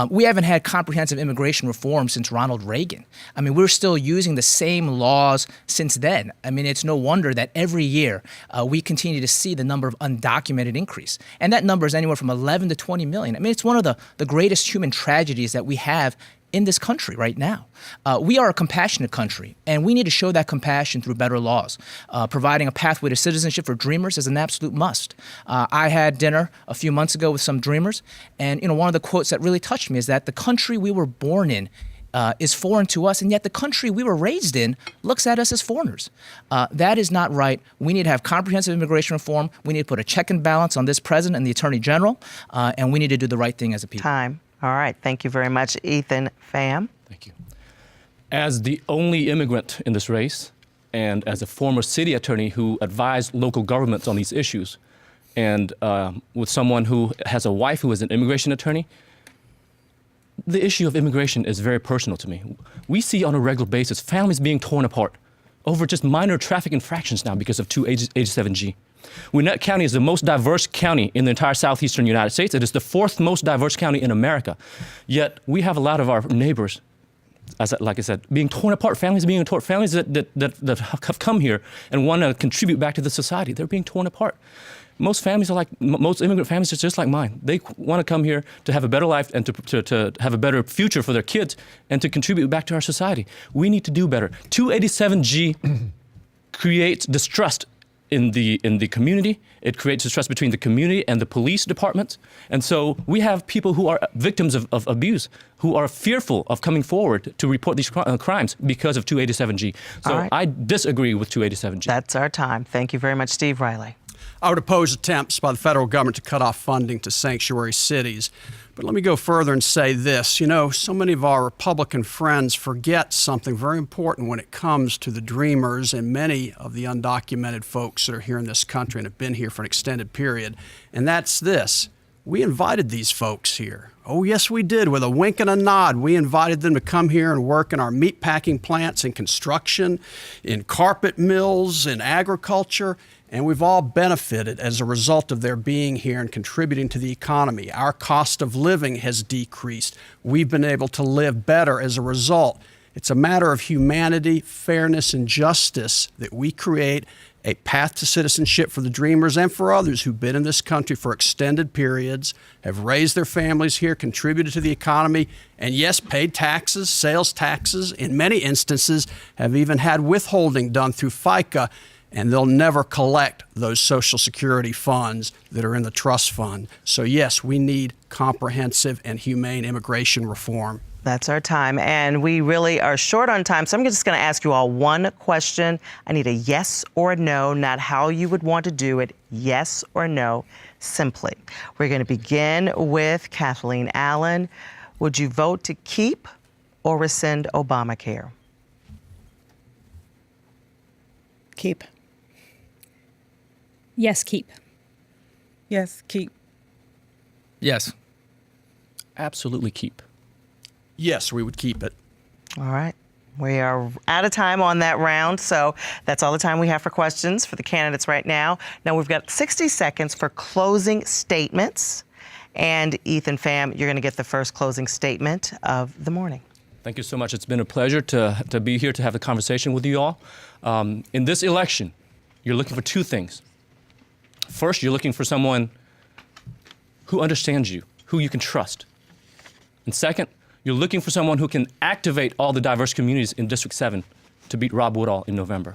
Speaker 6: We haven't had comprehensive immigration reform since Ronald Reagan. I mean, we're still using the same laws since then. I mean, it's no wonder that every year we continue to see the number of undocumented increase. And that number is anywhere from 11 to 20 million. I mean, it's one of the greatest human tragedies that we have in this country right now. We are a compassionate country, and we need to show that compassion through better laws. Providing a pathway to citizenship for Dreamers is an absolute must. I had dinner a few months ago with some Dreamers, and one of the quotes that really touched me is that the country we were born in is foreign to us, and yet the country we were raised in looks at us as foreigners. That is not right. We need to have comprehensive immigration reform. We need to put a check and balance on this president and the attorney general, and we need to do the right thing as a people.
Speaker 2: Time. All right. Thank you very much, Ethan Pham.
Speaker 10: Thank you. As the only immigrant in this race, and as a former city attorney who advised local governments on these issues, and with someone who has a wife who is an immigration attorney, the issue of immigration is very personal to me. We see on a regular basis families being torn apart over just minor traffic infractions now because of 287G. Gwinnett County is the most diverse county in the entire southeastern United States. It is the fourth most diverse county in America. Yet we have a lot of our neighbors, like I said, being torn apart, families being torn, families that have come here and want to contribute back to the society. They're being torn apart. Most families are most immigrant families are just like mine. They want to come here to have a better life and to have a better future for their kids and to contribute back to our society. We need to do better. 287G creates distrust in the community. It creates distrust between the community and the police departments. And so we have people who are victims of abuse, who are fearful of coming forward to report these crimes because of 287G. So right. I disagree with 287G.
Speaker 2: That's our time. Thank you very much, Steve Reilly.
Speaker 9: I would oppose attempts by the federal government to cut off funding to sanctuary cities. But let me go further and say this. So many of our Republican friends forget something very important when it comes to the Dreamers and many of the undocumented folks that are here in this country and have been here for an extended period. And that's this. We invited these folks here. Oh, yes, we did. With a wink and a nod, we invited them to come here and work in our meatpacking plants, in construction, in carpet mills, in agriculture, and we've all benefited as a result of their being here and contributing to the economy. Our cost of living has decreased. We've been able to live better as a result. It's a matter of humanity, fairness, and justice that we create a path to citizenship for the Dreamers and for others who've been in this country for extended periods, have raised their families here, contributed to the economy, and yes, paid taxes, sales taxes, in many instances have even had withholding done through FICA, and they'll never collect those Social Security funds that are in the trust fund. So yes, we need comprehensive and humane immigration reform.
Speaker 2: That's our time, and we really are short on time, so I'm just going to ask you all one question. I need a yes or a no, not how you would want to do it, yes or no, simply. We're going to begin with Kathleen Allen. Would you vote to keep or rescind Obamacare?
Speaker 8: Keep.
Speaker 4: Yes, keep.
Speaker 11: Yes, keep.
Speaker 6: Yes.
Speaker 10: Absolutely keep.
Speaker 9: Yes, we would keep it.
Speaker 2: All right. We are out of time on that round, so that's all the time we have for questions for the candidates right now. Now we've got 60 seconds for closing statements. And Ethan Pham, you're going to get the first closing statement of the morning.
Speaker 10: Thank you so much. It's been a pleasure to be here to have a conversation with you all. In this election, you're looking for two things. First, you're looking for someone who understands you, who you can trust. And second, you're looking for someone who can activate all the diverse communities in District 7 to beat Rob Woodall in November.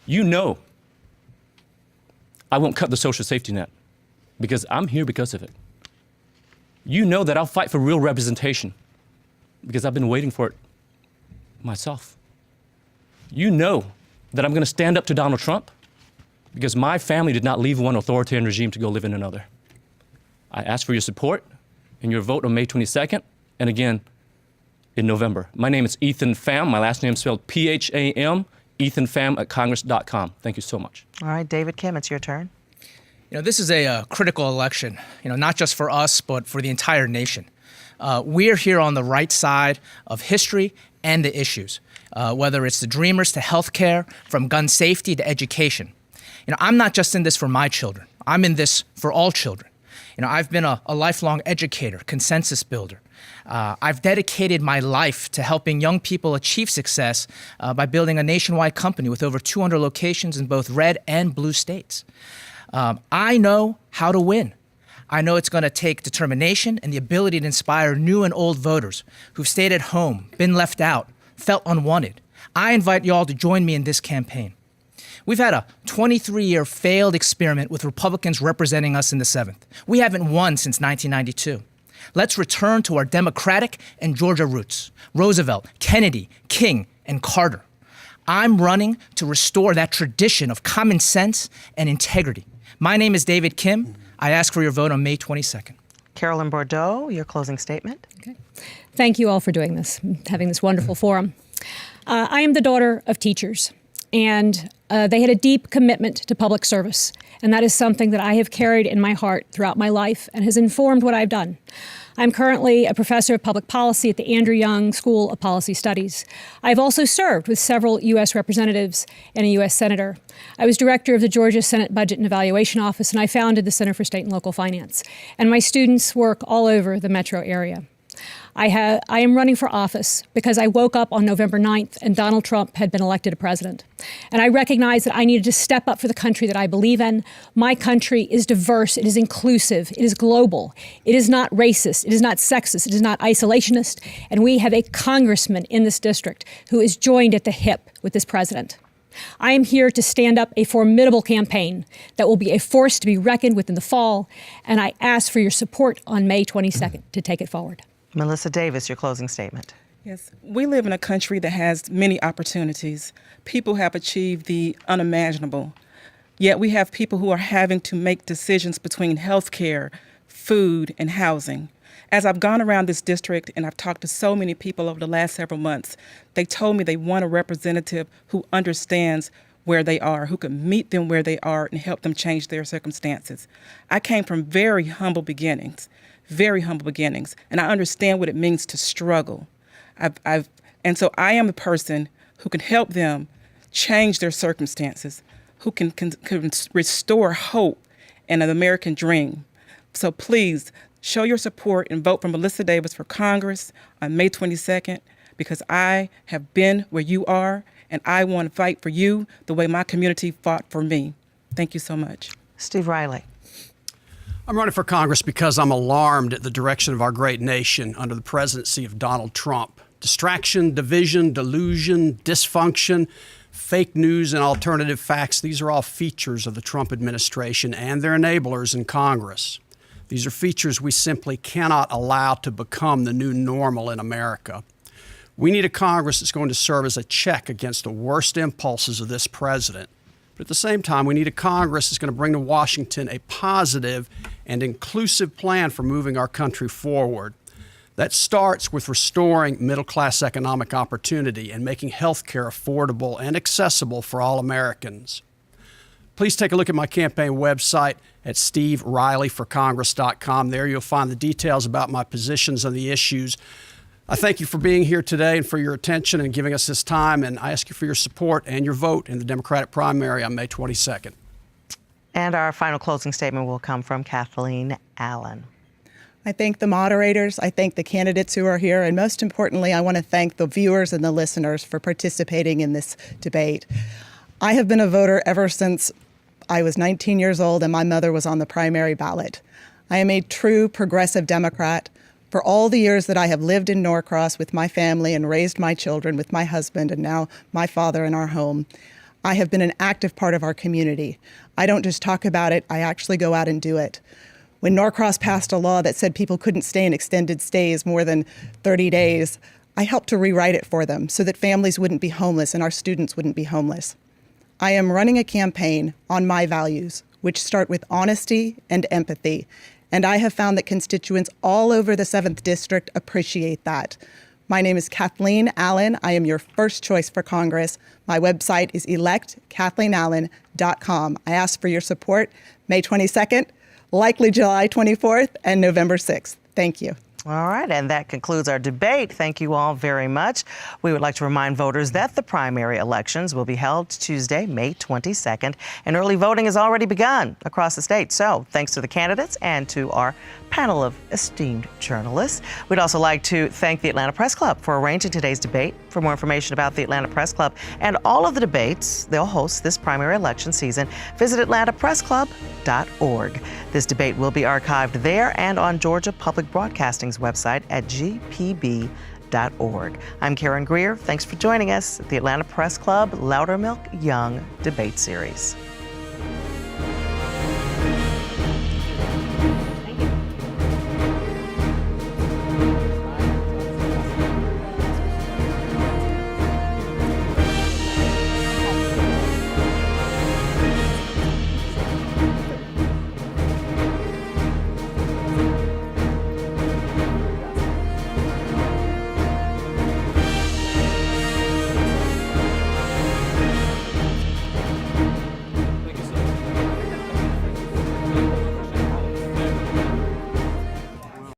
Speaker 10: You know I won't cut the social safety net because I'm here because of it. You know that I'll fight for real representation because I've been waiting for it myself. You know that I'm going to stand up to Donald Trump because my family did not leave one authoritarian regime to go live in another. I ask for your support and your vote on May 22nd. And again, in November. My name is Ethan Pham. My last name is spelled P-H-A-M, ethanpham@congress.com. Thank you so much.
Speaker 2: All right, David Kim, it's your turn.
Speaker 6: You know, this is a critical election, not just for us, but for the entire nation. We're here on the right side of history and the issues, whether it's the Dreamers to healthcare, from gun safety to education. I'm not just in this for my children. I'm in this for all children. I've been a lifelong educator, consensus builder. I've dedicated my life to helping young people achieve success by building a nationwide company with over 200 locations in both red and blue states. I know how to win. I know it's going to take determination and the ability to inspire new and old voters who've stayed at home, been left out, felt unwanted. I invite you all to join me in this campaign. We've had a 23-year failed experiment with Republicans representing us in the 7th. We haven't won since 1992. Let's return to our Democratic and Georgia roots. Roosevelt, Kennedy, King, and Carter. I'm running to restore that tradition of common sense and integrity. My name is David Kim. I ask for your vote on May 22nd.
Speaker 2: Carolyn Bordeaux, your closing statement.
Speaker 4: Okay. Thank you all for doing this, having this wonderful forum. I am the daughter of teachers, and they had a deep commitment to public service, and that is something that I have carried in my heart throughout my life and has informed what I've done. I'm currently a professor of public policy at the Andrew Young School of Policy Studies. I've also served with several U.S. representatives and a U.S. senator. I was director of the Georgia Senate Budget and Evaluation Office, and I founded the Center for State and Local Finance. And my students work all over the metro area. I am running for office because I woke up on November 9th and Donald Trump had been elected a president. And I recognized that I needed to step up for the country that I believe in. My country is diverse, it is inclusive, it is global, it is not racist, it is not sexist, it is not isolationist. And we have a congressman in this district who is joined at the hip with this president. I am here to stand up a formidable campaign that will be a force to be reckoned with in the fall, and I ask for your support on May 22nd to take it forward.
Speaker 2: Melissa Davis, your closing statement.
Speaker 11: Yes, we live in a country that has many opportunities. People have achieved the unimaginable. Yet we have people who are having to make decisions between health care, food, and housing. As I've gone around this district and I've talked to so many people over the last several months, they told me they want a representative who understands where they are, who can meet them where they are and help them change their circumstances. I came from very humble beginnings, and I understand what it means to struggle. And so I am the person who can help them change their circumstances, who can restore hope and an American dream. So please show your support and vote for Melissa Davis for Congress on May 22nd, because I have been where you are, and I want to fight for you the way my community fought for me. Thank you so much.
Speaker 2: Steve Reilly.
Speaker 9: I'm running for Congress because I'm alarmed at the direction of our great nation under the presidency of Donald Trump. Distraction, division, delusion, dysfunction, fake news, and alternative facts, these are all features of the Trump administration and their enablers in Congress. These are features we simply cannot allow to become the new normal in America. We need a Congress that's going to serve as a check against the worst impulses of this president. But at the same time, we need a Congress that's going to bring to Washington a positive and inclusive plan for moving our country forward. That starts with restoring middle-class economic opportunity and making health care affordable and accessible for all Americans. Please take a look at my campaign website at stevereillyforcongress.com. There you'll find the details about my positions on the issues. I thank you for being here today and for your attention and giving us this time, and I ask you for your support and your vote in the Democratic primary on May 22nd.
Speaker 2: And our final closing statement will come from Kathleen Allen.
Speaker 8: I thank the moderators, I thank the candidates who are here, and most importantly, I want to thank the viewers and the listeners for participating in this debate. I have been a voter ever since I was 19 years old and my mother was on the primary ballot. I am a true progressive Democrat. For all the years that I have lived in Norcross with my family and raised my children with my husband and now my father in our home, I have been an active part of our community. I don't just talk about it, I actually go out and do it. When Norcross passed a law that said people couldn't stay in extended stays more than 30 days, I helped to rewrite it for them so that families wouldn't be homeless and our students wouldn't be homeless. I am running a campaign on my values, which start with honesty and empathy, and I have found that constituents all over the 7th District appreciate that. My name is Kathleen Allen. I am your first choice for Congress. My website is electKathleenAllen.com. I ask for your support May 22nd, likely July 24th, and November 6th. Thank you.
Speaker 2: All right, and that concludes our debate. Thank you all very much. We would like to remind voters that the primary elections will be held Tuesday, May 22nd, and early voting has already begun across the state. So thanks to the candidates and to our panel of esteemed journalists. We'd also like to thank the Atlanta Press Club for arranging today's debate. For more information about the Atlanta Press Club and all of the debates they'll host this primary election season, visit atlantapressclub.org. This debate will be archived there and on Georgia Public Broadcasting's website at gpb.org. I'm Karen Greer. Thanks for joining us at the Atlanta Press Club Loudermilk Young Debate Series.